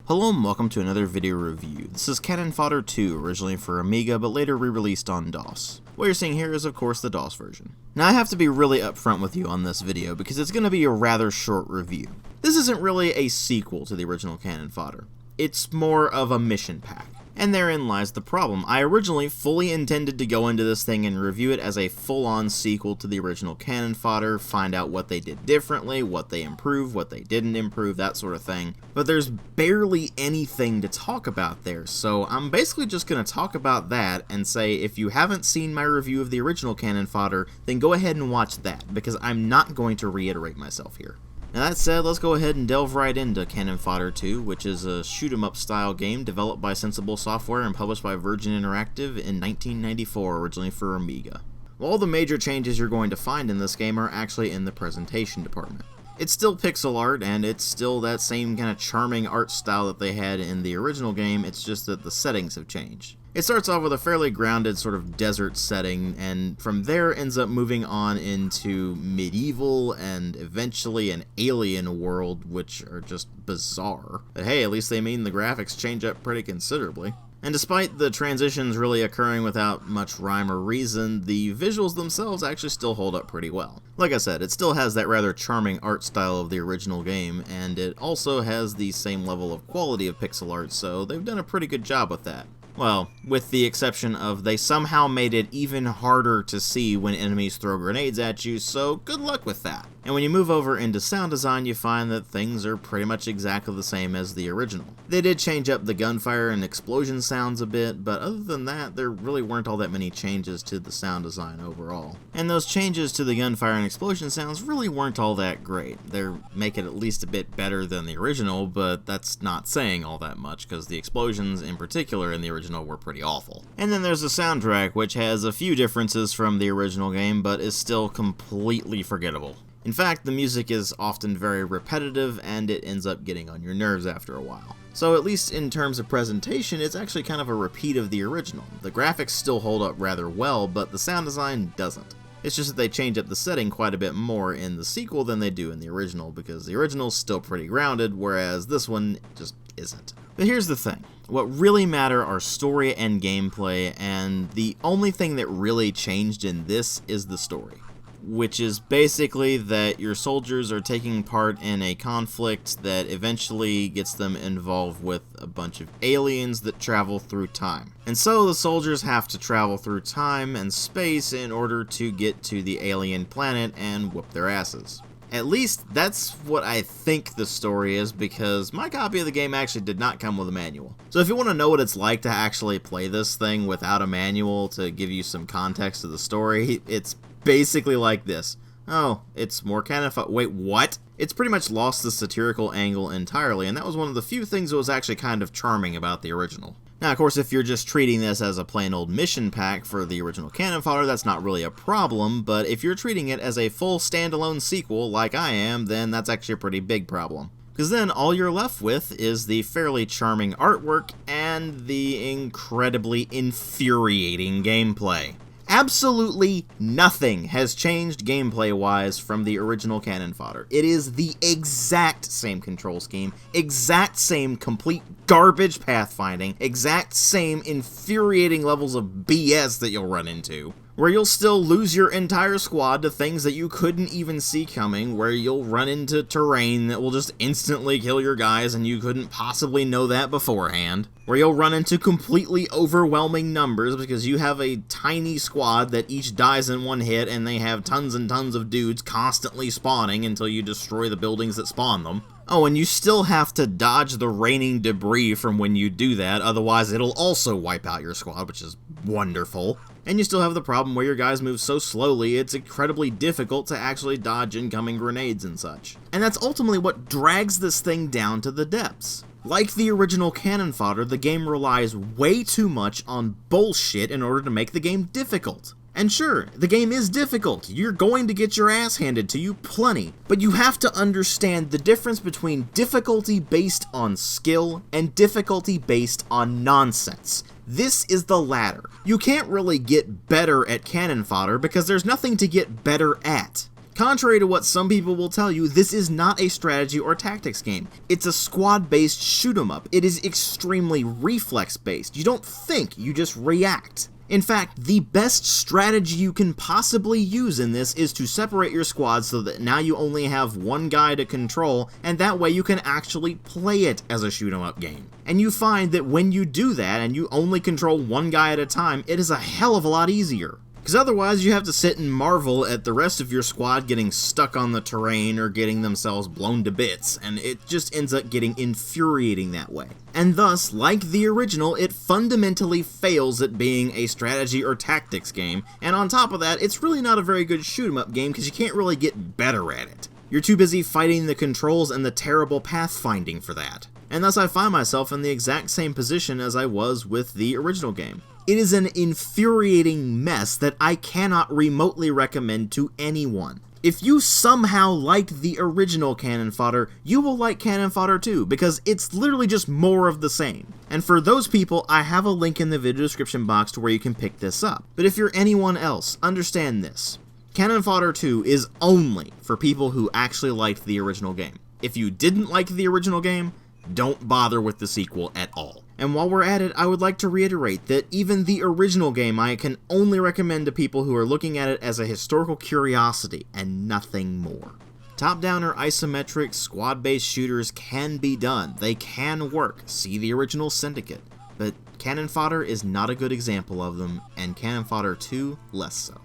Hello and welcome to another video review. This is Cannon Fodder 2, originally for Amiga but later re-released on DOS. What you're seeing here is of course the DOS version. Now I have to be really upfront with you on this video because it's going to be a rather short review. This isn't really a sequel to the original Cannon Fodder. It's more of a mission pack. And therein lies the problem. I originally fully intended to go into this thing and review it as a full-on sequel to the original Cannon Fodder, find out what they did differently, what they improved, what they didn't improve, that sort of thing. But there's barely anything to talk about there, so I'm basically just going to talk about that and say if you haven't seen my review of the original Cannon Fodder, then go ahead and watch that, because I'm not going to reiterate myself here. Now that said, let's go ahead and delve right into Cannon Fodder 2, which is a shoot-'em-up style game developed by Sensible Software and published by Virgin Interactive in 1994, originally for Amiga. Well, all the major changes you're going to find in this game are actually in the presentation department. It's still pixel art, and it's still that same kind of charming art style that they had in the original game, it's just that the settings have changed. It starts off with a fairly grounded sort of desert setting, and from there ends up moving on into medieval and eventually an alien world, which are just bizarre. But hey, at least they mean the graphics change up pretty considerably. And despite the transitions really occurring without much rhyme or reason, the visuals themselves actually still hold up pretty well. Like I said, it still has that rather charming art style of the original game, and it also has the same level of quality of pixel art, so they've done a pretty good job with that. Well, with the exception of they somehow made it even harder to see when enemies throw grenades at you, so good luck with that. And when you move over into sound design, you find that things are pretty much exactly the same as the original. They did change up the gunfire and explosion sounds a bit, but other than that, there really weren't all that many changes to the sound design overall. And those changes to the gunfire and explosion sounds really weren't all that great. They make it at least a bit better than the original, but that's not saying all that much, because the explosions in particular in the original were pretty awful. And then there's the soundtrack, which has a few differences from the original game, but is still completely forgettable. In fact, the music is often very repetitive, and it ends up getting on your nerves after a while. So at least in terms of presentation, it's actually kind of a repeat of the original. The graphics still hold up rather well, but the sound design doesn't. It's just that they change up the setting quite a bit more in the sequel than they do in the original, because the original's still pretty grounded, whereas this one just isn't. But here's the thing. What really matter are story and gameplay, and the only thing that really changed in this is the story. Which is basically that your soldiers are taking part in a conflict that eventually gets them involved with a bunch of aliens that travel through time. And so the soldiers have to travel through time and space in order to get to the alien planet and whoop their asses. At least that's what I think the story is, because my copy of the game actually did not come with a manual. So if you want to know what it's like to actually play this thing without a manual to give you some context to the story, it's basically like this. Oh, it's more Cannon Fodder. Wait, what? It's pretty much lost the satirical angle entirely, and that was one of the few things that was actually kind of charming about the original. Now, of course, if you're just treating this as a plain old mission pack for the original Cannon Fodder, that's not really a problem, but if you're treating it as a full standalone sequel like I am, then that's actually a pretty big problem. Because then all you're left with is the fairly charming artwork and the incredibly infuriating gameplay. Absolutely nothing has changed gameplay-wise from the original Cannon Fodder. It is the exact same control scheme, exact same complete garbage pathfinding, exact same infuriating levels of BS that you'll run into, where you'll still lose your entire squad to things that you couldn't even see coming, where you'll run into terrain that will just instantly kill your guys and you couldn't possibly know that beforehand, where you'll run into completely overwhelming numbers because you have a tiny squad that each dies in one hit and they have tons and tons of dudes constantly spawning until you destroy the buildings that spawn them. Oh, and you still have to dodge the raining debris from when you do that, otherwise it'll also wipe out your squad, which is wonderful. And you still have the problem where your guys move so slowly, it's incredibly difficult to actually dodge incoming grenades and such. And that's ultimately what drags this thing down to the depths. Like the original Cannon Fodder, the game relies way too much on bullshit in order to make the game difficult. And sure, the game is difficult, you're going to get your ass handed to you plenty, but you have to understand the difference between difficulty based on skill and difficulty based on nonsense. This is the latter. You can't really get better at Cannon Fodder because there's nothing to get better at. Contrary to what some people will tell you, this is not a strategy or tactics game. It's a squad-based shoot-'em-up. It is extremely reflex-based. You don't think, you just react. In fact, the best strategy you can possibly use in this is to separate your squad so that now you only have one guy to control, and that way you can actually play it as a shoot-'em-up game. And you find that when you do that and you only control one guy at a time, it is a hell of a lot easier. Because otherwise you have to sit and marvel at the rest of your squad getting stuck on the terrain or getting themselves blown to bits, and it just ends up getting infuriating that way. And thus, like the original, it fundamentally fails at being a strategy or tactics game, and on top of that, it's really not a very good shoot-'em-up game because you can't really get better at it. You're too busy fighting the controls and the terrible pathfinding for that. And thus I find myself in the exact same position as I was with the original game. It is an infuriating mess that I cannot remotely recommend to anyone. If you somehow liked the original Cannon Fodder, you will like Cannon Fodder 2, because it's literally just more of the same. And for those people, I have a link in the video description box to where you can pick this up. But if you're anyone else, understand this. Cannon Fodder 2 is only for people who actually liked the original game. If you didn't like the original game, don't bother with the sequel at all. And while we're at it, I would like to reiterate that even the original game I can only recommend to people who are looking at it as a historical curiosity and nothing more. Top-down or isometric squad-based shooters can be done. They can work. See the original Syndicate. But Cannon Fodder is not a good example of them, and Cannon Fodder 2 less so.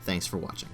Thanks for watching.